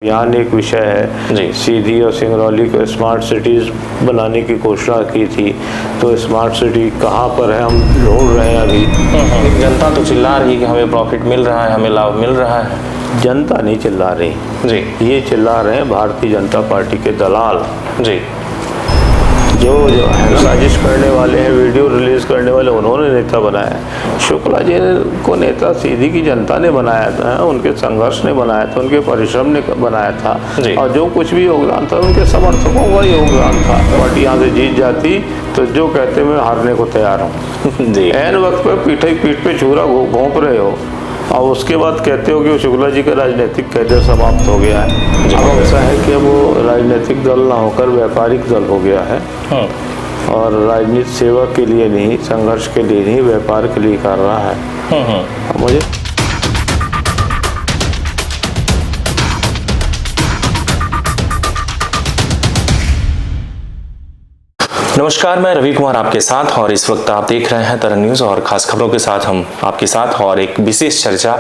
यहाँ एक विषय है जी। सीधी और सिंगरौली को स्मार्ट सिटीज़ बनाने की घोषणा की थी, तो स्मार्ट सिटी कहाँ पर है हम ढूंढ रहे हैं अभी। जनता तो चिल्ला रही है कि हमें प्रॉफिट मिल रहा है, हमें लाभ मिल रहा है। जनता नहीं चिल्ला रही जी। ये चिल्ला रहे हैं भारतीय जनता पार्टी के दलाल, जी। जो साजिश करने वाले हैं, वीडियो रिलीज करने वाले उन्होंने नेता बनाया। शुक्ला जी को नेता सीधी की जनता ने बनाया था, उनके संघर्ष ने बनाया था, उनके परिश्रम ने बनाया था, और जो कुछ भी योगदान था उनके समर्थकों का योगदान था। पार्टी यहाँ से जीत जाती तो जो कहते मैं हारने को तैयार हूँ जी, ऐन वक्त पर पीठ पे छुरा घोंप रहे हो और उसके बाद कहते हो कि शुक्ला जी का राजनीतिक कैरियर समाप्त हो गया है। अब ऐसा है कि वो राजनीतिक दल ना होकर व्यापारिक दल हो गया है और राजनीतिक सेवा के लिए नहीं, संघर्ष के लिए नहीं, व्यापार के लिए कर रहा है। मुझे नमस्कार, मैं रवि कुमार आपके साथ और इस वक्त आप देख रहे हैं तरन न्यूज़ और खास खबरों के साथ हम आपके साथ और एक विशेष चर्चा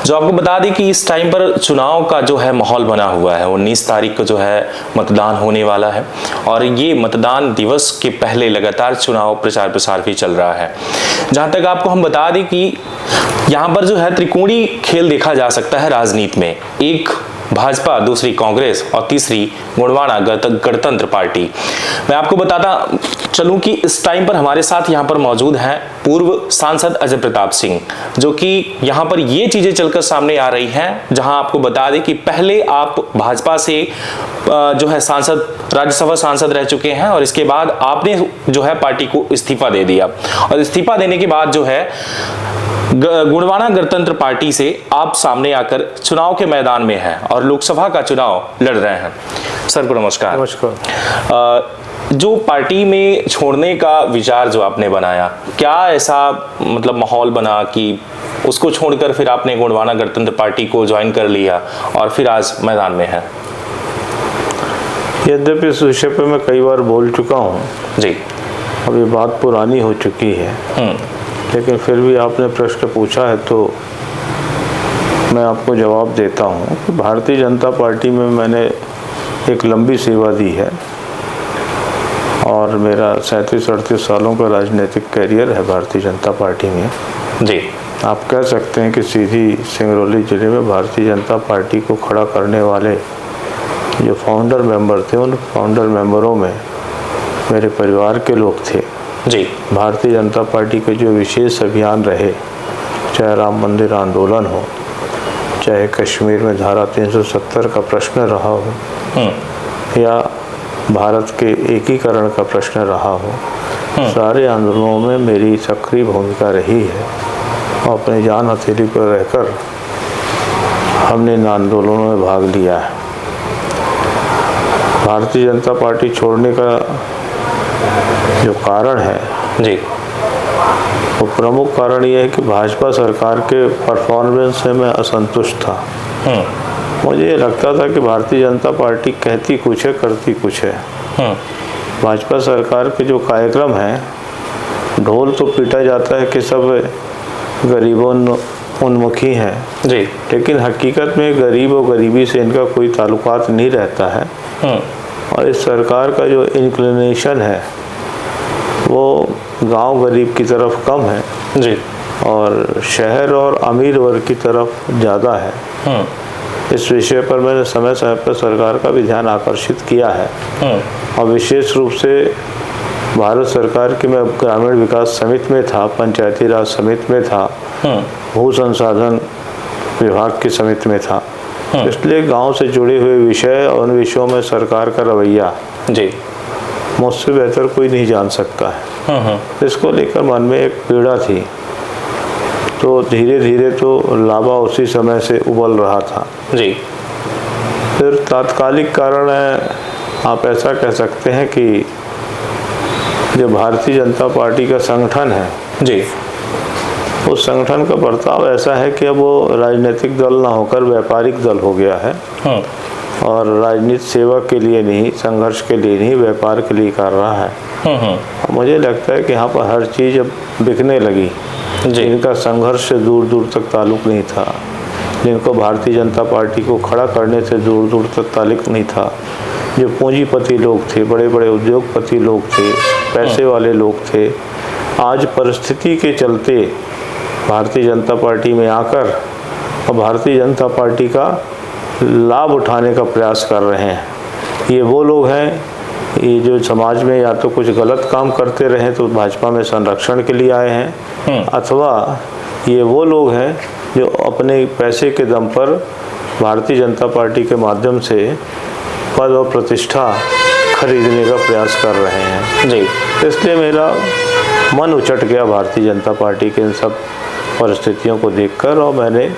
जो आपको बता दें कि इस टाइम पर चुनाव का जो है माहौल बना हुआ है। 19 तारीख को जो है मतदान होने वाला है और ये मतदान दिवस के पहले लगातार चुनाव प्रचार प्रसार भी चल रहा है। जहाँ तक आपको हम बता दें कि यहाँ पर जो है त्रिकोणीय खेल देखा जा सकता है राजनीति में, एक भाजपा, दूसरी कांग्रेस और तीसरी गोंडवाना गणतंत्र पार्टी। मैं आपको बताता चलूं कि इस टाइम पर हमारे साथ यहां पर मौजूद हैं पूर्व सांसद अजय प्रताप सिंह, जो कि यहां पर ये चीजें चलकर सामने आ रही हैं। जहां आपको बता दें कि पहले आप भाजपा से जो है सांसद, राज्यसभा सांसद रह चुके हैं और इसके बाद आपने जो है पार्टी को इस्तीफा दे दिया और इस्तीफा देने के बाद जो है गोंडवाना गणतंत्र पार्टी से आप सामने आकर चुनाव के मैदान में हैं और लोकसभा का चुनाव लड़ रहे हैं। सर को नमस्कार। नमस्कार। जो पार्टी में छोड़ने का विचार जो आपने बनाया, क्या ऐसा मतलब माहौल बना कि उसको छोड़कर फिर आपने गोंडवाना गणतंत्र पार्टी को ज्वाइन कर लिया और फिर आज मैदान में है? यद्यपि इस विषय पर मैं कई बार बोल चुका हूँ जी, अभी बात पुरानी हो चुकी है, लेकिन फिर भी आपने प्रश्न पूछा है तो मैं आपको जवाब देता हूँ कि भारतीय जनता पार्टी में मैंने एक लंबी सेवा दी है और मेरा 37-38 सालों का राजनीतिक कैरियर है भारतीय जनता पार्टी में जी। आप कह सकते हैं कि सीधी सिंगरौली जिले में भारतीय जनता पार्टी को खड़ा करने वाले जो फाउंडर मेंबर थे, उन फाउंडर मेंबरों में मेरे परिवार के लोग थे जी। भारतीय जनता पार्टी के जो विशेष अभियान रहे, चाहे राम मंदिर आंदोलन हो, चाहे कश्मीर में धारा 370 का प्रश्न रहा हो या भारत के एकीकरण का प्रश्न रहा हो, सारे आंदोलनों में मेरी सक्रिय भूमिका रही है और अपनी जान हथेली पर रहकर हमने इन आंदोलनों में भाग लिया है। भारतीय जनता पार्टी छोड़ने का जो कारण है जी, वो प्रमुख कारण ये है कि भाजपा सरकार के परफॉर्मेंस से मैं असंतुष्ट था। मुझे लगता था कि भारतीय जनता पार्टी कहती कुछ है, करती कुछ है। भाजपा सरकार के जो कार्यक्रम हैं, ढोल तो पीटा जाता है कि सब गरीबों उन्मुखी हैं जी, लेकिन हकीकत में गरीब और गरीबी से इनका कोई ताल्लुकात नहीं रहता है। और इस सरकार का जो इंक्लिनेशन है वो गांव गरीब की तरफ कम है जी, और शहर और अमीर वर्ग की तरफ ज़्यादा है। इस विषय पर मैंने समय समय पर सरकार का भी ध्यान आकर्षित किया है और विशेष रूप से भारत सरकार की मैं ग्रामीण विकास समिति में था, पंचायती राज समिति में था, भू संसाधन विभाग की समिति में था, इसलिए गांव से जुड़े हुए विषय और उन विषयों में सरकार का रवैया जी मुझसे बेहतर कोई नहीं जान सकता है। इसको लेकर मन में एक पीड़ा थी, तो धीरे धीरे तो लावा उसी समय से उबल रहा था जी। फिर तात्कालिक कारण है, आप ऐसा कह सकते हैं कि जो भारतीय जनता पार्टी का संगठन है जी, उस संगठन का बर्ताव ऐसा है कि अब वो राजनीतिक दल ना होकर व्यापारिक दल हो गया है और राजनीतिक सेवा के लिए नहीं, संघर्ष के लिए नहीं, व्यापार के लिए कर रहा है। मुझे लगता है कि यहाँ पर हर चीज़ अब बिकने लगी, इनका संघर्ष से दूर दूर तक ताल्लुक नहीं था, जिनको भारतीय जनता पार्टी को खड़ा करने से दूर दूर तक ताल्लुक नहीं था, जो पूंजीपति लोग थे, बड़े बड़े उद्योगपति लोग थे, पैसे वाले लोग थे, आज परिस्थिति के चलते भारतीय जनता पार्टी में आकर और भारतीय जनता पार्टी का लाभ उठाने का प्रयास कर रहे हैं। ये वो लोग हैं, ये जो समाज में या तो कुछ गलत काम करते रहे तो भाजपा में संरक्षण के लिए आए हैं, अथवा ये वो लोग हैं जो अपने पैसे के दम पर भारतीय जनता पार्टी के माध्यम से पद और प्रतिष्ठा खरीदने का प्रयास कर रहे हैं जी। इसलिए मेरा मन उचट गया भारतीय जनता पार्टी के इन सब परिस्थितियों को देखकर और मैंने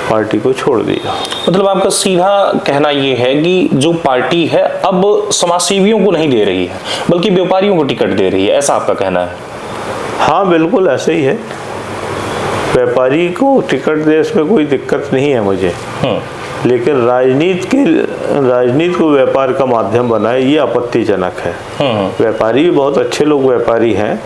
पार्टी को छोड़ दिया। मतलब आपका सीधा कहना ये है कि जो पार्टी है अब समाजसेवियों को नहीं दे रही है बल्कि व्यापारियों को टिकट दे रही है, ऐसा आपका कहना है? हाँ, बिल्कुल ऐसे ही है। व्यापारी को टिकट दे इसमें कोई दिक्कत नहीं है मुझे, लेकिन राजनीति को व्यापार का माध्यम बनाए ये आपत्तिजनक है। व्यापारी भी बहुत अच्छे लोग व्यापारी हैं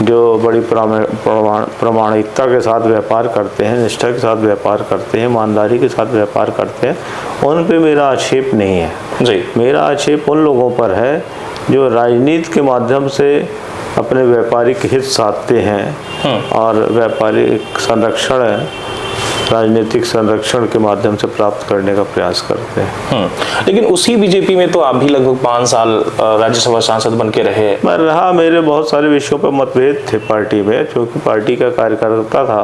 जो बड़ी प्रामाणिकता के साथ व्यापार करते हैं, निष्ठा के साथ व्यापार करते हैं, ईमानदारी के साथ व्यापार करते हैं, उन पे मेरा आक्षेप नहीं है जी। मेरा आक्षेप उन लोगों पर है जो राजनीति के माध्यम से अपने व्यापारिक हित साधते हैं और व्यापारिक संरक्षण, राजनीतिक संरक्षण के माध्यम से प्राप्त करने का प्रयास करते हैं। लेकिन उसी बीजेपी में तो आप भी लगभग 5 साल राज्यसभा सांसद बन के रहे। मैं रहा, मेरे बहुत सारे विषयों पर मतभेद थे पार्टी में, क्योंकि पार्टी का कार्यकर्ता था,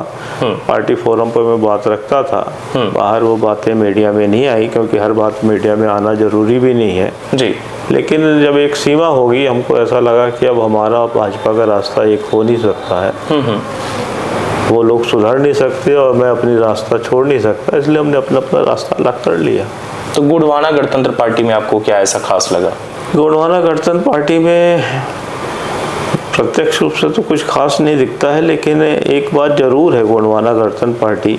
पार्टी फोरम पर मैं बात रखता था, बाहर वो बातें मीडिया में नहीं आई क्योंकि हर बात मीडिया में आना जरूरी भी नहीं है जी। लेकिन जब एक सीमा होगी, हमको ऐसा लगा कि अब हमारा भाजपा का रास्ता एक हो नहीं सकता है, वो लोग सुधर नहीं सकते और मैं अपनी रास्ता छोड़ नहीं सकता, इसलिए हमने अपना रास्ता अलग कर लिया। तो गोंडवाना गणतंत्र पार्टी में आपको क्या ऐसा खास लगा? गोंडवाना गणतंत्र पार्टी में प्रत्यक्ष रूप से तो कुछ खास नहीं दिखता है, लेकिन एक बात जरूर है, गोंडवाना गणतंत्र पार्टी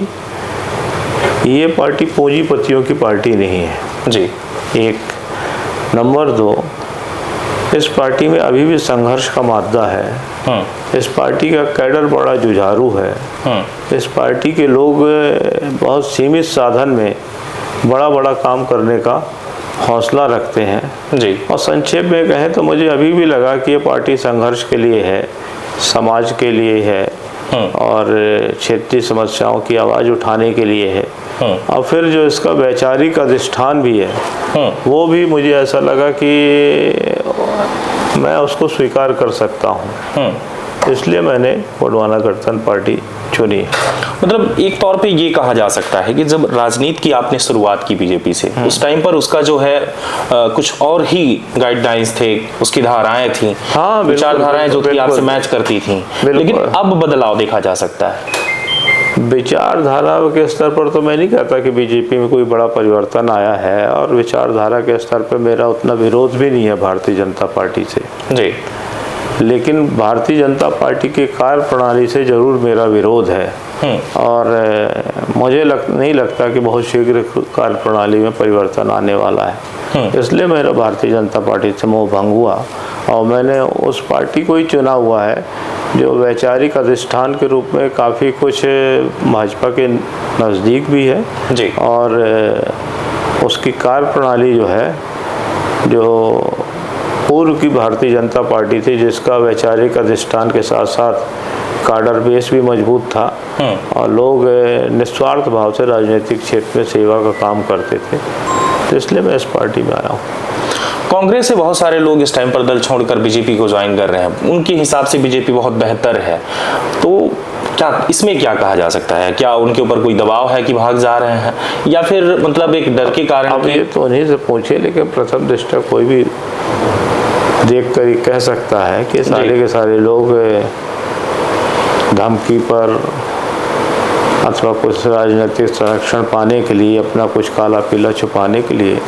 ये पार्टी पूंजीपतियों की पार्टी नहीं है जी। एक नंबर 2, इस पार्टी में अभी भी संघर्ष का मादा है। इस पार्टी का कैडर बड़ा जुझारू है। इस पार्टी के लोग बहुत सीमित साधन में बड़ा बड़ा काम करने का हौसला रखते हैं जी। और संक्षेप में कहें तो मुझे अभी भी लगा कि ये पार्टी संघर्ष के लिए है, समाज के लिए है और क्षेत्रीय समस्याओं की आवाज़ उठाने के लिए है। और फिर जो इसका वैचारिक अधिष्ठान भी है वो भी मुझे ऐसा लगा कि मैं उसको स्वीकार कर सकता हूँ, इसलिए मैंने गोंडवाना गणतंत्र पार्टी चुनी। मतलब एक तौर पे ये कहा जा सकता है कि जब राजनीति की आपने शुरुआत की बीजेपी से, उस टाइम पर उसका जो है कुछ और ही गाइडलाइंस थे, उसकी धाराएं थी, हाँ, विचारधाराएं जो थी आपसे मैच करती थी, लेकिन अब बदलाव देखा जा सकता है। विचारधारा के स्तर पर तो मैं नहीं कहता कि बीजेपी में कोई बड़ा परिवर्तन आया है, और विचारधारा के स्तर पर मेरा उतना विरोध भी नहीं है भारतीय जनता पार्टी से जी। लेकिन भारतीय जनता पार्टी की कार्य प्रणाली से जरूर मेरा विरोध है और मुझे नहीं लगता कि बहुत शीघ्र कार्य प्रणाली में परिवर्तन आने वाला है। इसलिए मेरा भारतीय जनता पार्टी से मोह भंग हुआ और मैंने उस पार्टी को ही चुना हुआ है जो वैचारिक अधिष्ठान के रूप में काफ़ी कुछ भाजपा के नज़दीक भी है जी। और उसकी कार्य प्रणाली जो है, जो पूर्व की भारतीय जनता पार्टी थी, जिसका वैचारिक अधिष्ठान के साथ साथ काडर बेस भी मजबूत था और लोग निस्वार्थ भाव से राजनीतिक क्षेत्र में सेवा का काम करते थे, तो इसलिए मैं इस पार्टी में आया हूँ। कांग्रेस से बहुत सारे लोग इस टाइम पर दल छोड़कर बीजेपी को ज्वाइन कर रहे हैं, उनके हिसाब से बीजेपी बहुत बेहतर है, तो क्या इसमें क्या कहा जा सकता है? क्या उनके ऊपर कोई दबाव है कि भाग जा रहे हैं, या फिर मतलब एक डर के कारण? अब ये तो उन्हीं से पूछे, लेकिन प्रथम दृष्टया कोई भी देख कर ही कह सकता है कि सारे के सारे लोग धमकी पर अथवा कुछ राजनीतिक संरक्षण पाने के लिए, अपना कुछ काला पीला छुपाने के लिए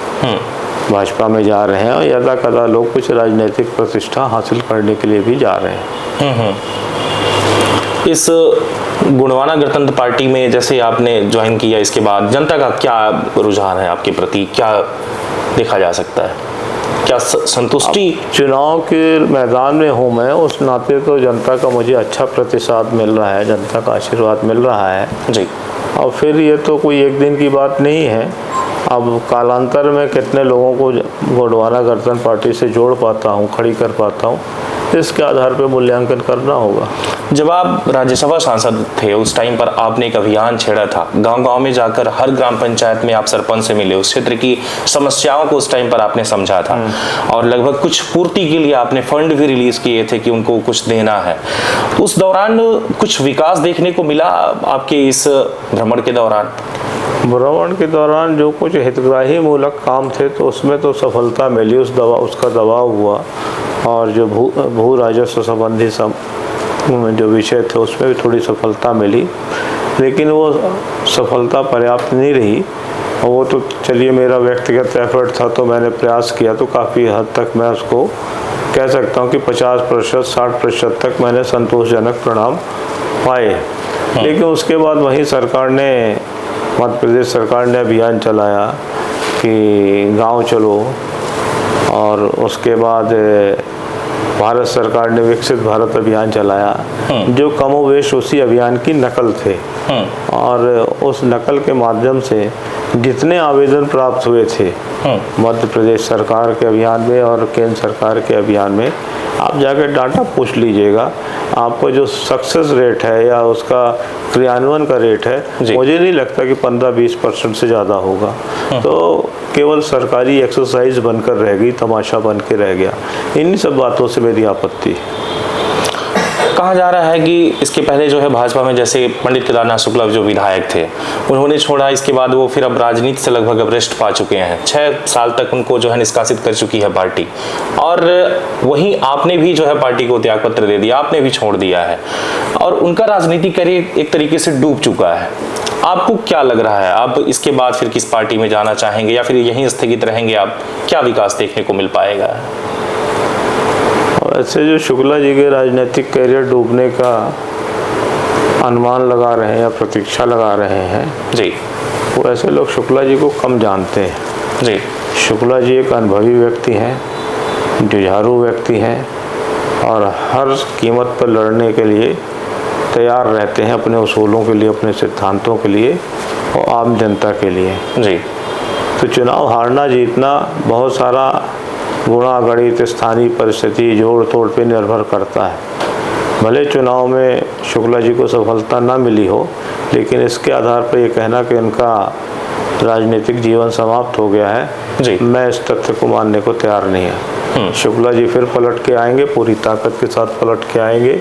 भाजपा में जा रहे हैं, और यदा कदा लोग कुछ राजनीतिक प्रतिष्ठा हासिल करने के लिए भी जा रहे हैं। इस गोंडवाना गणतंत्र पार्टी में जैसे आपने ज्वाइन किया, इसके बाद जनता का क्या रुझान है आपके प्रति, क्या देखा जा सकता है? क्या संतुष्टि? चुनाव के मैदान में हूँ मैं, उस नाते तो जनता का मुझे अच्छा प्रतिसाद मिल रहा है, जनता का आशीर्वाद मिल रहा है जी। और फिर ये तो कोई एक दिन की बात नहीं है। अब कालांतर में कितने लोगों को गोंडवाना गणतंत्र पार्टी से जोड़ पाता हूँ, खड़ी कर पाता हूँ, इसके आधार पर मूल्यांकन करना होगा। जब आप राज्यसभा सांसद थे उस टाइम पर आपने एक अभियान छेड़ा था, गांव-गांव में जाकर हर ग्राम पंचायत में आप सरपंच से मिले, उस क्षेत्र की समस्याओं को उस टाइम पर आपने समझा था और लगभग कुछ पूर्ति के लिए आपने फंड भी रिलीज किए थे कि उनको कुछ देना है। उस दौरान कुछ विकास देखने को मिला आपके इस भ्रमण के दौरान? भ्रमण के दौरान जो कुछ हितग्राही मूलक काम थे तो उसमें तो सफलता मिली, उसका दबाव हुआ, और जो भू राजस्व संबंधी जो विषय थे उसमें भी थोड़ी सफलता मिली, लेकिन वो सफलता पर्याप्त नहीं रही। और वो तो चलिए मेरा व्यक्तिगत एफर्ट था, तो मैंने प्रयास किया, तो काफ़ी हद तक मैं उसको कह सकता हूँ कि 50% 60% तक मैंने संतोषजनक परिणाम पाए। लेकिन उसके बाद वहीं सरकार ने, मध्य प्रदेश सरकार ने अभियान चलाया कि गांव चलो, और उसके बाद भारत सरकार ने विकसित भारत अभियान चलाया, जो कमोवेश उसी अभियान की नकल थे। और उस नकल के माध्यम से जितने आवेदन प्राप्त हुए थे मध्य प्रदेश सरकार के अभियान में और केंद्र सरकार के अभियान में, आप जाकर डाटा पूछ लीजिएगा, आपको जो सक्सेस रेट है या उसका क्रियान्वयन का रेट है, मुझे नहीं लगता कि 15-20% से ज़्यादा होगा। तो केवल सरकारी एक्सरसाइज बनकर रह गई, तमाशा बन के रह गया। इन्हीं सब बातों से मेरी आपत्ति। कहा जा रहा है कि इसके पहले जो है भाजपा में जैसे पंडित केदारनाथ शुक्ला जो विधायक थे उन्होंने छोड़ा, इसके बाद वो फिर अब राजनीति से लगभग अब रेस्ट पा चुके हैं। 6 साल तक उनको जो है निष्कासित कर चुकी है पार्टी, और वहीं आपने भी जो है पार्टी को त्याग पत्र दे दिया, आपने भी छोड़ दिया है, और उनका राजनीतिक करियर एक तरीके से डूब चुका है। आपको क्या लग रहा है, आप इसके बाद फिर किस पार्टी में जाना चाहेंगे या फिर यहीं स्थगित रहेंगे? आप क्या विकास देखने को मिल पाएगा? ऐसे जो शुक्ला जी के राजनीतिक करियर डूबने का अनुमान लगा रहे हैं या प्रतीक्षा लगा रहे हैं जी, वो ऐसे लोग शुक्ला जी को कम जानते हैं जी। शुक्ला जी एक अनुभवी व्यक्ति हैं, जुझारू व्यक्ति हैं, और हर कीमत पर लड़ने के लिए तैयार रहते हैं, अपने उसूलों के लिए, अपने सिद्धांतों के लिए और आम जनता के लिए। जी। तो चुनाव हारना जीतना बहुत सारा गुणा गणित, स्थानीय परिस्थिति, जोड़ तोड़ पे निर्भर करता है। भले चुनाव में शुक्ला जी को सफलता ना मिली हो, लेकिन इसके आधार पर ये कहना कि उनका राजनीतिक जीवन समाप्त हो गया है, जी, मैं इस तथ्य को मानने को तैयार नहीं है। शुक्ला जी फिर पलट के आएंगे, पूरी ताकत के साथ पलट के आएंगे,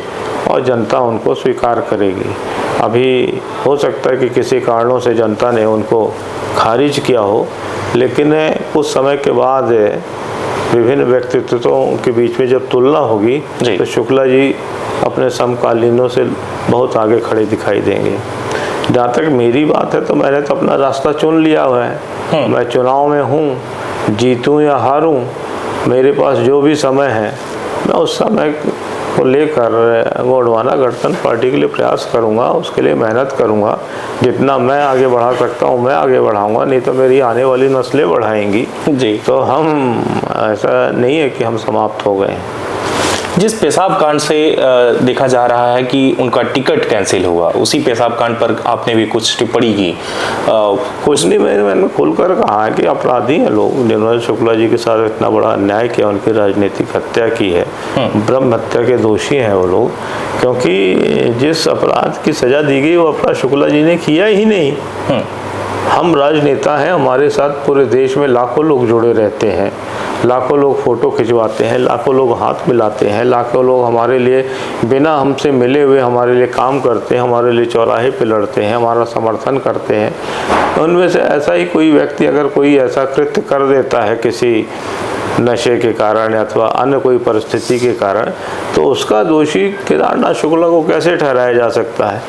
और जनता उनको स्वीकार करेगी। अभी हो सकता है कि किसी कारणों से जनता ने उनको खारिज किया हो, लेकिन कुछ समय के बाद विभिन्न व्यक्तित्वों के बीच में जब तुलना होगी तो शुक्ला जी अपने समकालीनों से बहुत आगे खड़े दिखाई देंगे। जहाँ तक मेरी बात है तो मैंने तो अपना रास्ता चुन लिया हुआ है। मैं चुनाव में हूँ, जीतूँ या हारूँ, मेरे पास जो भी समय है मैं उस समय को लेकर गोंडवाना गणतंत्र पार्टी के लिए प्रयास करूंगा, उसके लिए मेहनत करूंगा। जितना मैं आगे बढ़ा सकता हूं मैं आगे बढ़ाऊंगा, नहीं तो मेरी आने वाली नस्लें बढ़ाएंगी जी। तो हम, ऐसा नहीं है कि हम समाप्त हो गए हैं। जिस पेशाब कांड से देखा जा रहा है कि उनका टिकट कैंसिल हुआ, उसी पेशाब कांड पर आपने भी कुछ टिप्पणी की। कुछ नहीं, मैंने खुलकर कहा है कि अपराधी हैं लोग जिन्होंने शुक्ला जी के साथ इतना बड़ा अन्याय किया, उनकी राजनीतिक हत्या की है, ब्रह्म हत्या के दोषी हैं वो लोग, क्योंकि जिस अपराध की सजा दी गई वो अपराध शुक्ला जी ने किया ही नहीं। हम राजनेता हैं, हमारे साथ पूरे देश में लाखों लोग जुड़े रहते हैं, लाखों लोग फोटो खिंचवाते हैं, लाखों लोग हाथ मिलाते हैं, लाखों लोग हमारे लिए बिना हमसे मिले हुए हमारे लिए काम करते हैं, हमारे लिए चौराहे पे लड़ते हैं, हमारा समर्थन करते हैं। उनमें से ऐसा ही कोई व्यक्ति अगर कोई ऐसा कृत्य कर देता है किसी नशे के कारण अथवा अन्य कोई परिस्थिति के कारण, तो उसका दोषी केदारनाथ शुक्ला को कैसे ठहराया जा सकता है?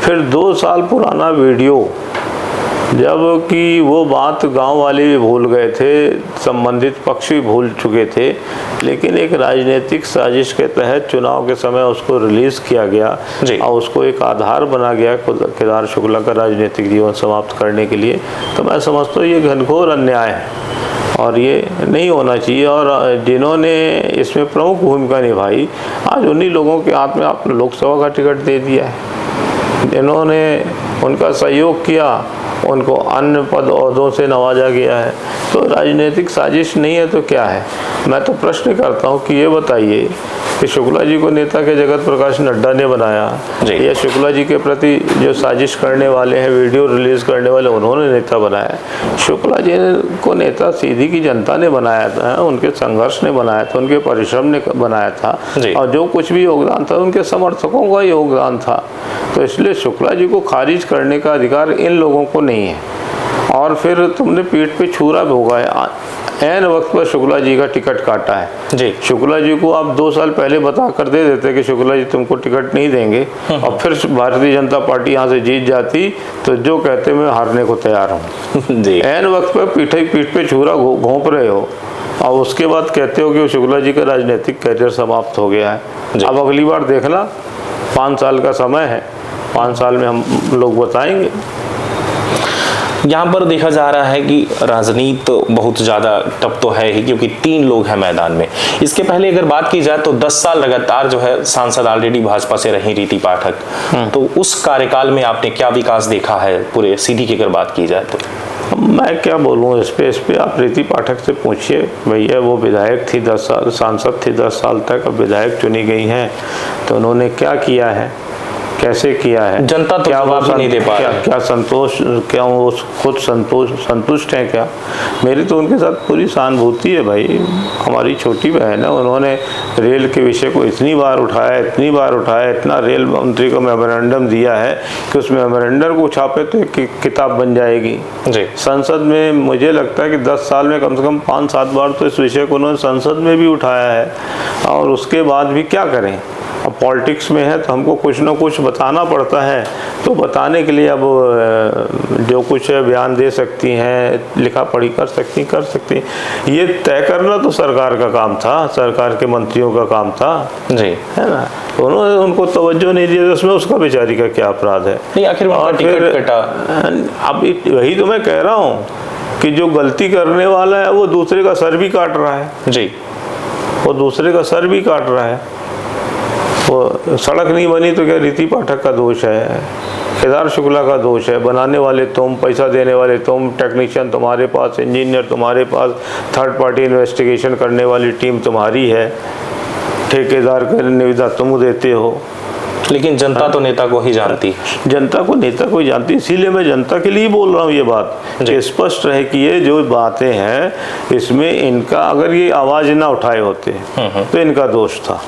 फिर 2 साल पुराना वीडियो, जबकि वो बात गांव वाले भी भूल गए थे, संबंधित पक्ष भी भूल चुके थे, लेकिन एक राजनीतिक साजिश के तहत चुनाव के समय उसको रिलीज़ किया गया और उसको एक आधार बना गया केदार शुक्ला का राजनीतिक जीवन समाप्त करने के लिए। तो मैं समझता हूँ ये घनघोर अन्याय है और ये नहीं होना चाहिए। और जिन्होंने इसमें प्रमुख भूमिका निभाई, आज उन्हीं लोगों के हाथ में आपने लोकसभा का टिकट दे दिया है। इन्होंने उनका सहयोग किया, उनको अन्य पद ओहदों से नवाजा गया है। तो राजनीतिक साजिश नहीं है तो क्या है? मैं तो प्रश्न करता हूँ कि ये बताइए कि शुक्ला जी को नेता के जगत प्रकाश नड्डा ने बनाया, या शुक्ला जी के प्रति जो साजिश करने वाले हैं, वीडियो रिलीज करने वाले, उन्होंने नेता बनाया? शुक्ला जी को नेता सीधी की जनता ने बनाया था, उनके संघर्ष ने बनाया था, उनके परिश्रम ने बनाया था, और जो कुछ भी योगदान था उनके समर्थकों का योगदान था। तो इसलिए शुक्ला जी को खारिज करने का अधिकार इन लोगों को नहीं है। और फिर तुमने पीठ पे छुरा भोगा है, ऐन वक्त पर शुक्ला जी का टिकट काटा है जी। शुक्ला जी को आप 2 साल पहले बता कर दे देते कि शुक्ला जी तुमको टिकट नहीं देंगे, और फिर भारतीय जनता पार्टी यहाँ से जीत जाती, तो जो कहते मैं हारने को तैयार हूँ। ऐन वक्त पर पीठ पे छुरा घोंप रहे हो, और उसके बाद कहते हो कि शुक्ला जी का राजनीतिक करियर समाप्त हो गया है। अब अगली बार देखना, 5 साल का समय है, 5 साल में हम लोग बताएंगे। यहाँ पर देखा जा रहा है कि राजनीति बहुत ज़्यादा टफ तो है ही, क्योंकि 3 लोग हैं मैदान में। इसके पहले अगर बात की जाए तो 10 साल लगातार जो है सांसद ऑलरेडी भाजपा से रही रीति पाठक, तो उस कार्यकाल में आपने क्या विकास देखा है पूरे सीधी की अगर बात की जाए तो? मैं क्या बोलूँ इस पे आप रीति पाठक से पूछिए। भैया वो विधायक थी 10 साल, सांसद थी 10 साल तक, अब विधायक चुनी गई हैं, तो उन्होंने क्या किया है, कैसे किया है? जनता तो क्या जवाब नहीं दे पा रही है। क्या संतोष, क्या वो खुद संतुष्ट हैं क्या? मेरी तो उनके साथ पूरी सहानुभूति है भाई। हमारी छोटी बहन है, उन्होंने रेल के विषय को इतनी बार उठाया, इतना रेल मंत्री को मेमोरेंडम दिया है कि उस मेमोरेंडम को छापे तो एक किताब बन जाएगी जी। संसद में मुझे लगता है कि 10 साल में कम से कम 5-7 बार तो इस विषय को उन्होंने संसद में भी उठाया है, और उसके बाद भी क्या करें? अब पॉलिटिक्स में है तो हमको कुछ ना कुछ बताना पड़ता है, तो बताने के लिए अब जो कुछ है बयान दे सकती हैं, लिखा पढ़ी कर सकती हैं। ये तय करना तो सरकार का काम था, सरकार के मंत्रियों का काम था जी, है ना? उन्होंने उनको तवज्जो नहीं दिया, उसमें उसका बेचारी का क्या अपराध है? नहीं, आखिर और टिकट कटा। अब वही तो मैं कह रहा हूँ कि जो गलती करने वाला है वो दूसरे का सर भी काट रहा है जी, वो दूसरे का सर भी काट रहा है। वो सड़क नहीं बनी तो क्या रीति पाठक का दोष है, केदार शुक्ला का दोष है? बनाने वाले तुम, पैसा देने वाले तुम, टेक्नीशियन तुम्हारे पास, इंजीनियर तुम्हारे पास, थर्ड पार्टी इन्वेस्टिगेशन करने वाली टीम तुम्हारी है, ठेकेदार की निविदा तुम देते हो, लेकिन जनता तो नेता को ही जानती है। जनता को नेता को ही जानती, इसीलिए मैं जनता के लिए बोल रहा हूँ ये बात कि स्पष्ट रहे कि ये जो बातें हैं इसमें इनका, अगर ये आवाज ना उठाए होते तो इनका दोष था,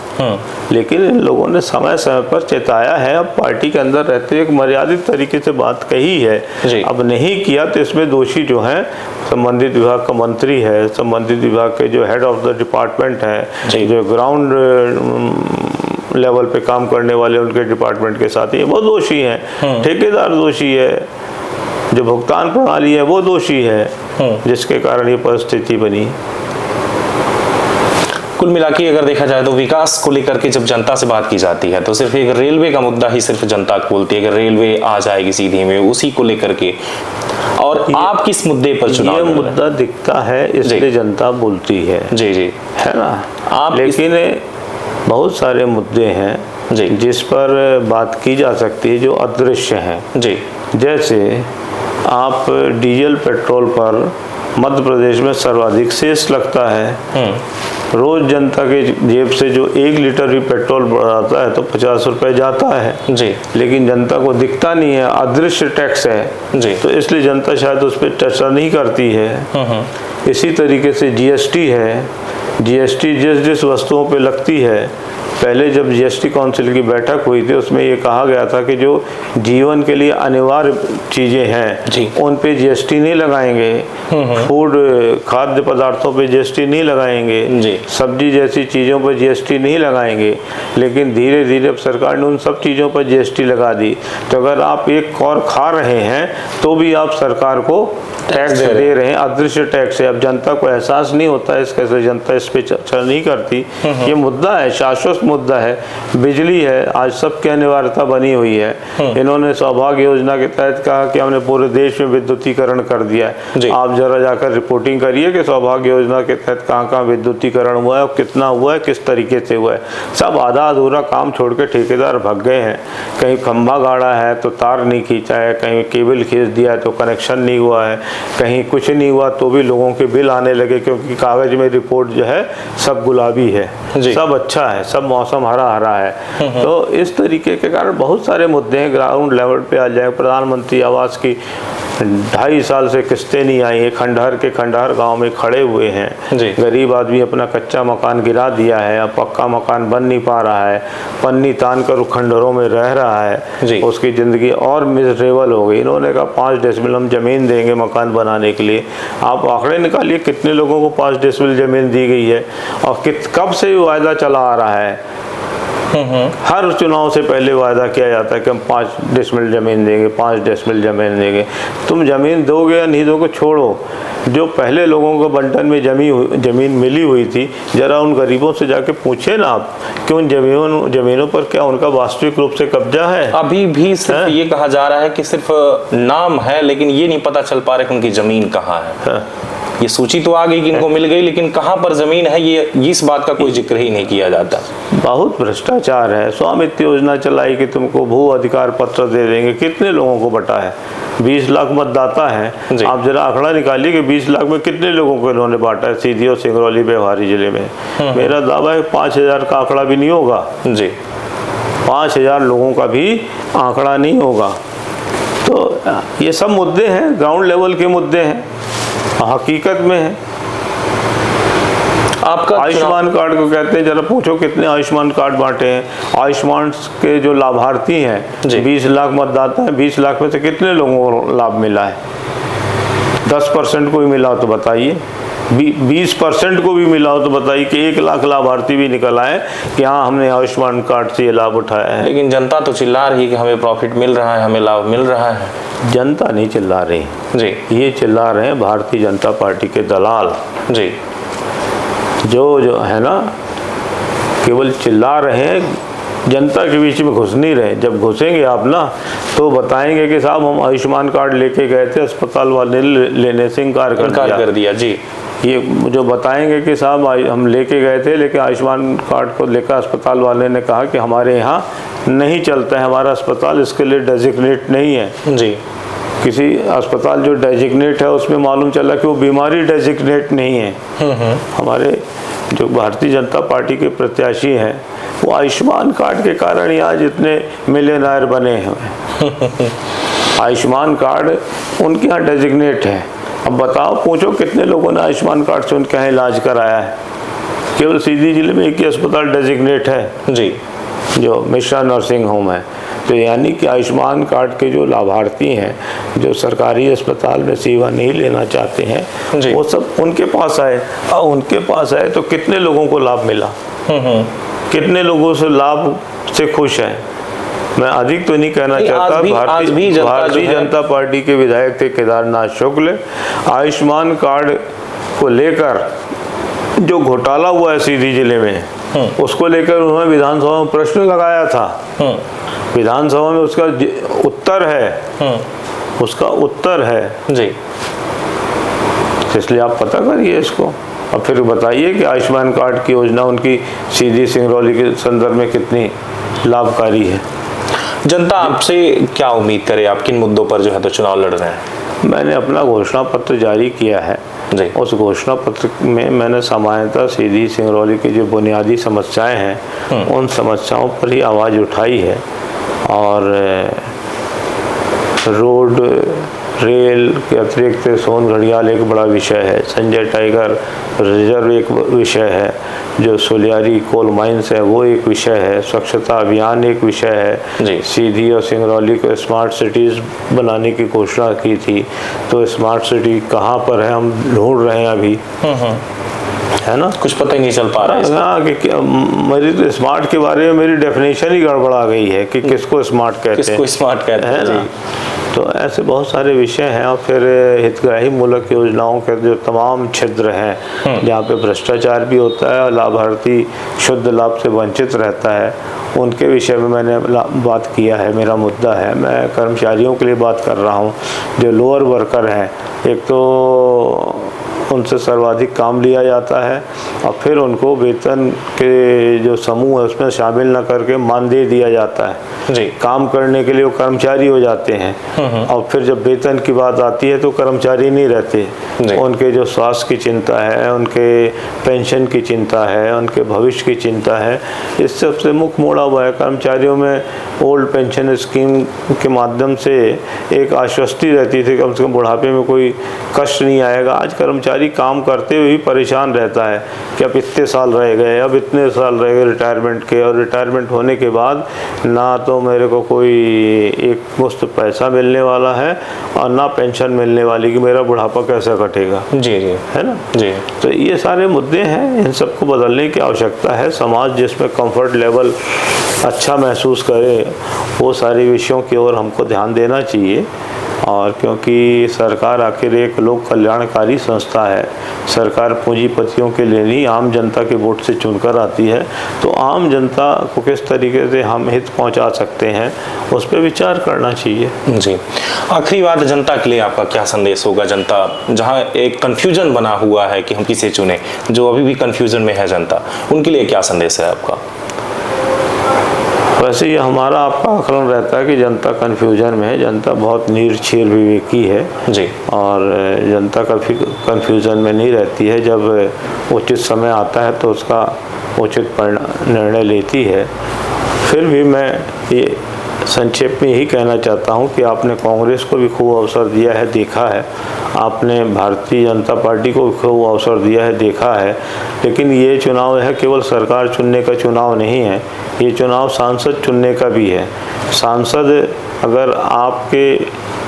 लेकिन इन लोगों ने समय समय पर चेताया है। अब पार्टी के अंदर रहते एक मर्यादित तरीके से बात कही है, अब नहीं किया तो इसमें दोषी जो है संबंधित विभाग का मंत्री है, संबंधित विभाग के जो हेड ऑफ द डिपार्टमेंट है, जो ग्राउंड लेवल पे काम करने वाले उनके डिपार्टमेंट के साथी वो दोषी हैं, ठेकेदार दोषी है, जो भुगतान प्रणाली है वो दोषी है, जिसके कारण ये परिस्थिति बनी। कुल मिलाकर अगर देखा जाए तो विकास को लेकर के जब जनता से बात की जाती है तो सिर्फ एक रेलवे का मुद्दा ही सिर्फ जनता को बोलती है कि रेलवे आ जाएगी सीधी में, उसी को लेकर के। और आप किस मुद्दे पर चुनाव? ये मुद्दा दिखता है इसलिए जनता बोलती है जी, है ना? आप लेकिन बहुत सारे मुद्दे हैं जी जिस पर बात की जा सकती है जो अदृश्य हैं जी। जैसे आप डीजल पेट्रोल पर मध्य प्रदेश में सर्वाधिक सेस लगता है, रोज जनता के जेब से जो 1 लीटर भी पेट्रोल बढ़ाता है तो 50 रुपए जाता है जी, लेकिन जनता को दिखता नहीं है, अदृश्य टैक्स है जी, तो इसलिए जनता शायद उस पर चर्चा नहीं करती है। इसी तरीके से जीएसटी है, जीएसटी जिस वस्तुओं पे लगती है, पहले जब जीएसटी काउंसिल की बैठक हुई थी उसमें ये कहा गया था कि जो जीवन के लिए अनिवार्य चीज़ें हैं उन पे जीएसटी नहीं लगाएंगे, फूड खाद्य पदार्थों पे जीएसटी नहीं लगाएंगे, सब्जी जैसी चीज़ों पर जीएसटी नहीं लगाएंगे, लेकिन धीरे धीरे अब सरकार ने उन सब चीज़ों पर जीएसटी लगा दी। तो अगर आप एक और खा रहे हैं तो भी आप सरकार को टैक्स दे रहे हैं, अदृश्य टैक्स है। अब जनता को एहसास नहीं होता है इसका, जनता इस पे चर्चा नहीं करती। ये मुद्दा है, शाश्वत मुद्दा मुद्दा है, बिजली है, आज सबकी अनिवार्यता बनी हुई है। इन्होंने सौभाग्य योजना के तहत कहा कि हमने पूरे देश में विद्युतीकरण कर दिया है। आप जरा जाकर रिपोर्टिंग करिए कि सौभाग्य योजना के तहत कहाँ कहाँ विद्युतीकरण हुआ है और कितना हुआ है, किस तरीके से हुआ है। सब आधा अधूरा काम छोड़ के ठेकेदार भाग गए हैं। कहीं खंभा गाड़ा है तो तार नहीं खींचा है, कहीं केबल खींच दिया तो कनेक्शन नहीं हुआ है, कहीं कुछ नहीं हुआ तो भी लोगों के बिल आने लगे, क्योंकि कागज में रिपोर्ट जो है सब गुलाबी है, सब अच्छा है, सब मौसम हरा हरा है। तो इस तरीके के कारण बहुत सारे मुद्दे हैं। ग्राउंड लेवल पे आ जाए, प्रधानमंत्री आवास की 2.5 साल से किस्तें नहीं आई है, खंडहर के खंडहर गांव में खड़े हुए हैं। गरीब आदमी अपना कच्चा मकान गिरा दिया है, अब पक्का मकान बन नहीं पा रहा है, पन्नी तान कर खंडहरों में रह रहा है, उसकी ज़िंदगी और मिजरेबल हो गई। इन्होंने कहा 5 डेसिबल हम ज़मीन देंगे मकान बनाने के लिए। आप आंकड़े निकालिए कितने लोगों को 5 डेसिबल ज़मीन दी गई है और कब से वायदा चला आ रहा है। हर चुनाव से पहले वायदा किया जाता है कि हम 5 डेसिबल ज़मीन देंगे, 5 डेसिबल ज़मीन देंगे। तुम ज़मीन दोगे या नहीं दोगे छोड़ो, जो पहले लोगों को बंटन में ज़मीन मिली हुई थी, ज़रा उन गरीबों से जाके पूछे ना आप कि उन ज़मीनों पर क्या उनका वास्तविक रूप से कब्जा है। अभी भी सिर्फ ये कहा जा रहा है कि सिर्फ नाम है, लेकिन ये नहीं पता चल पा रहा कि उनकी ज़मीन कहाँ है। ये सूची तो आ गई कि इनको मिल गई, लेकिन कहाँ पर जमीन है ये इस बात का कोई जिक्र ही नहीं किया जाता। बहुत भ्रष्टाचार है। स्वामित्व योजना चलाई कि तुमको भू अधिकार पत्र दे देंगे, कितने लोगों को बटा है? 20 लाख मतदाता है। आप जरा आंकड़ा निकालिए कि 20 लाख में कितने लोगों को इन्होंने बांटा है सीधी और सिंगरौली व्यवहारी जिले में। मेरा दावा है 5000 का आंकड़ा भी नहीं होगा जी, 5000 लोगों का भी आंकड़ा नहीं होगा। तो ये सब मुद्दे हैं, ग्राउंड लेवल के मुद्दे हैं, हकीकत में है। आपका आयुष्मान कार्ड को कहते हैं, जरा पूछो कितने आयुष्मान कार्ड बांटे हैं। आयुष्मान के जो लाभार्थी हैं 20 लाख मतदाता हैं, 20 लाख में से कितने लोगों को लाभ मिला है? 10% को भी मिला हो तो बताइए, 20% को भी मिला हो तो बताइए कि 1 लाख लाभार्थी भी निकल आए कि हाँ हमने आयुष्मान कार्ड से ये लाभ उठाया है। लेकिन जनता तो चिल्ला रही है कि हमें प्रॉफिट मिल रहा है, हमें लाभ मिल रहा है। जनता नहीं चिल्ला रही जी, ये चिल्ला रहे हैं भारतीय जनता पार्टी के दलाल जी, जो है ना, केवल चिल्ला रहे हैं, जनता के बीच में घुस नहीं रहे। जब घुसेंगे आप ना तो बताएंगे कि साहब हम आयुष्मान कार्ड लेके गए थे, अस्पताल वाले लेने से इनकार कर दिया जी। ये जो बताएंगे कि साहब हम लेके गए थे, लेकिन आयुष्मान कार्ड को लेकर अस्पताल वाले ने कहा कि हमारे यहाँ नहीं चलता है, हमारा अस्पताल इसके लिए डेजिग्नेट नहीं है जी। किसी अस्पताल जो डेजिग्नेट है उसमें मालूम चला कि वो बीमारी डेजिग्नेट नहीं है। हमारे जो भारतीय जनता पार्टी के प्रत्याशी हैं वो आयुष्मान कार्ड के कारण ही आज इतने मिलियनर बने हैं। आयुष्मान कार्ड उनके यहाँ डेजिग्नेट है। अब बताओ, पूछो कितने लोगों ने आयुष्मान कार्ड से उनके यहाँ इलाज कराया है? केवल सीधी जिले में एक ही अस्पताल डेजिग्नेट है जी, जो मिश्रा नर्सिंग होम है। तो यानी कि आयुष्मान कार्ड के जो लाभार्थी हैं, जो सरकारी अस्पताल में सेवा नहीं लेना चाहते हैं, वो सब उनके पास आए। और उनके पास आए तो कितने लोगों को लाभ मिला, कितने लोगों से लाभ से खुश हैं? मैं अधिक तो नहीं कहना चाहता। भारतीय जनता पार्टी के विधायक थे केदारनाथ शुक्ल, आयुष्मान कार्ड को लेकर जो घोटाला हुआ है सीधी जिले में, उसको लेकर उन्होंने विधानसभा में प्रश्न लगाया था। विधानसभा में उसका उत्तर है, उसका उत्तर है जी। इसलिए आप पता करिए इसको और फिर बताइए कि आयुष्मान कार्ड की योजना उनकी सीधी सिंगरौली के संदर्भ में कितनी लाभकारी है। जनता आपसे क्या उम्मीद करे? आप किन मुद्दों पर जो है तो चुनाव लड़ रहे हैं? मैंने अपना घोषणा पत्र जारी किया है जी। उस घोषणा पत्र में मैंने सामान्यतः सीधी सिंगरौली की जो बुनियादी समस्याएं हैं उन समस्याओं पर ही आवाज़ उठाई है। और रोड रेल के अतिरिक्त सोन घड़ियाल एक बड़ा विषय है, संजय टाइगर रिजर्व एक विषय है, जो सोलियारी कोल माइंस है वो एक विषय है, स्वच्छता अभियान एक विषय है जी। सीधी और सिंगरौली को स्मार्ट सिटीज़ बनाने की घोषणा की थी, तो स्मार्ट सिटी कहाँ पर है हम ढूंढ रहे हैं अभी, है ना, कुछ पता ही नहीं चल पा रहा है। हाँ, कि मेरी तो स्मार्ट के बारे में मेरी डेफिनेशन ही गड़बड़ा गई है कि किसको स्मार्ट कहते हैं, किसको स्मार्ट कहते हैं ना। तो ऐसे बहुत सारे विषय हैं। और फिर हितग्राही मूलक योजनाओं के जो तमाम छिद्र हैं जहाँ पे भ्रष्टाचार भी होता है और लाभार्थी शुद्ध लाभ से वंचित रहता है, उनके विषय में मैंने बात किया है। मेरा मुद्दा है, मैं कर्मचारियों के लिए बात कर रहा हूँ जो लोअर वर्कर हैं। एक तो उनसे सर्वाधिक काम लिया जाता है और फिर उनको वेतन के जो समूह है उसमें शामिल न करके मानदेय दिया जाता है जी। काम करने के लिए वो कर्मचारी हो जाते हैं और फिर जब वेतन की बात आती है तो कर्मचारी नहीं रहते। उनके जो स्वास्थ्य की चिंता है, उनके पेंशन की चिंता है, उनके भविष्य की चिंता है, इस सबसे मुख मोड़ा हुआ है। कर्मचारियों में ओल्ड पेंशन स्कीम के माध्यम से एक आश्वस्ति रहती थी, कम से कम बुढ़ापे में कोई कष्ट नहीं आएगा। आज कर्मचारी काम करते हुए ही परेशान रहता है कि अब इतने साल रह गए, अब इतने साल रह गए रिटायरमेंट के, और रिटायरमेंट होने के बाद ना तो मेरे को कोई एक मुश्त पैसा मिलने वाला है और ना पेंशन मिलने वाली कि मेरा बुढ़ापा कैसे कटेगा। जी जी, है ना जी। तो ये सारे मुद्दे हैं, इन सबको बदलने की आवश्यकता है। समाज जिसमें कंफर्ट लेवल अच्छा महसूस करे, वो सारे विषयों की ओर हमको ध्यान देना चाहिए। और क्योंकि सरकार आखिर एक लोक कल्याणकारी संस्था है, सरकार पूंजीपतियों के लिए नहीं आम जनता के वोट से चुनकर आती है, तो आम जनता को किस तरीके से हम हित पहुंचा सकते हैं उस पर विचार करना चाहिए। जी, आखिरी बात, जनता के लिए आपका क्या संदेश होगा? जनता जहां एक कन्फ्यूजन बना हुआ है कि हम किसे चुने, जो अभी भी कन्फ्यूजन में है जनता, उनके लिए क्या संदेश है आपका? वैसे ये हमारा आपका आकलन रहता है कि जनता कन्फ्यूजन में है। जनता बहुत निर्क्षीर विवेकी है जी, और जनता कभी कन्फ्यूजन में नहीं रहती है। जब उचित समय आता है तो उसका उचित निर्णय लेती है। फिर भी मैं ये संक्षेप में यही कहना चाहता हूँ कि आपने कांग्रेस को भी खूब अवसर दिया है, देखा है, आपने भारतीय जनता पार्टी को भी खूब अवसर दिया है, देखा है, लेकिन ये चुनाव है केवल सरकार चुनने का चुनाव नहीं है, ये चुनाव सांसद चुनने का भी है। सांसद अगर आपके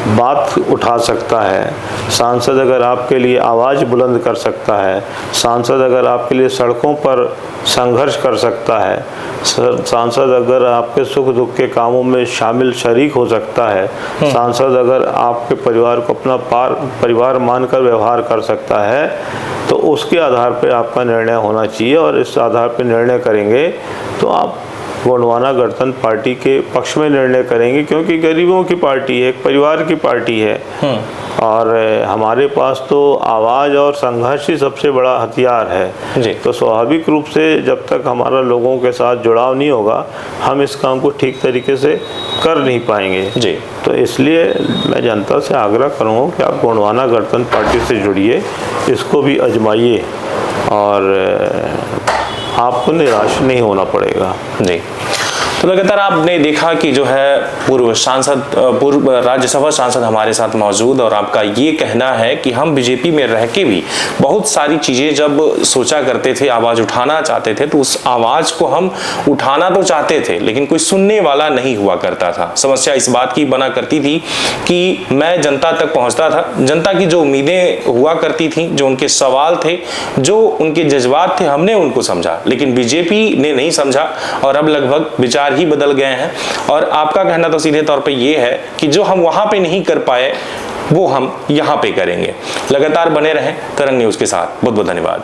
बात उठा सकता है, सांसद अगर आपके लिए आवाज़ बुलंद कर सकता है, सांसद अगर आपके लिए सड़कों पर संघर्ष कर सकता है, सांसद अगर आपके सुख दुख के कामों में शामिल शरीक हो सकता है, सांसद अगर आपके परिवार को अपना परिवार मानकर व्यवहार कर सकता है, तो उसके आधार पर आपका निर्णय होना चाहिए। और इस आधार पर निर्णय करेंगे तो आप गोंडवाना गणतंत्र पार्टी के पक्ष में निर्णय करेंगे, क्योंकि गरीबों की पार्टी है, एक परिवार की पार्टी है। और हमारे पास तो आवाज़ और संघर्ष ही सबसे बड़ा हथियार है जी। तो स्वाभाविक रूप से जब तक हमारा लोगों के साथ जुड़ाव नहीं होगा, हम इस काम को ठीक तरीके से कर नहीं पाएंगे जी। तो इसलिए मैं जनता से आग्रह करूँगा कि आप गोंडवाना गणतंत्र पार्टी से जुड़िए, इसको भी आजमाइए और आपको निराश नहीं होना पड़ेगा जी। तो लगातार आपने देखा कि जो है पूर्व राज्यसभा सांसद हमारे साथ मौजूद, और आपका ये कहना है कि हम बीजेपी में रह के भी बहुत सारी चीज़ें जब सोचा करते थे, आवाज़ उठाना चाहते थे, तो उस आवाज़ को हम उठाना तो चाहते थे लेकिन कोई सुनने वाला नहीं हुआ करता था। समस्या इस बात की बना करती थी कि मैं जनता तक पहुँचता था, जनता की जो उम्मीदें हुआ करती थी, जो उनके सवाल थे, जो उनके जज्बात थे, हमने उनको समझा, लेकिन बीजेपी ने नहीं समझा और अब लगभग विचार ही बदल गए हैं। और आपका कहना तो सीधे तौर पे ये है कि जो हम वहां पे नहीं कर पाए वो हम यहां पे करेंगे। लगातार बने रहें तरंग न्यूज़ के साथ। बहुत बहुत धन्यवाद।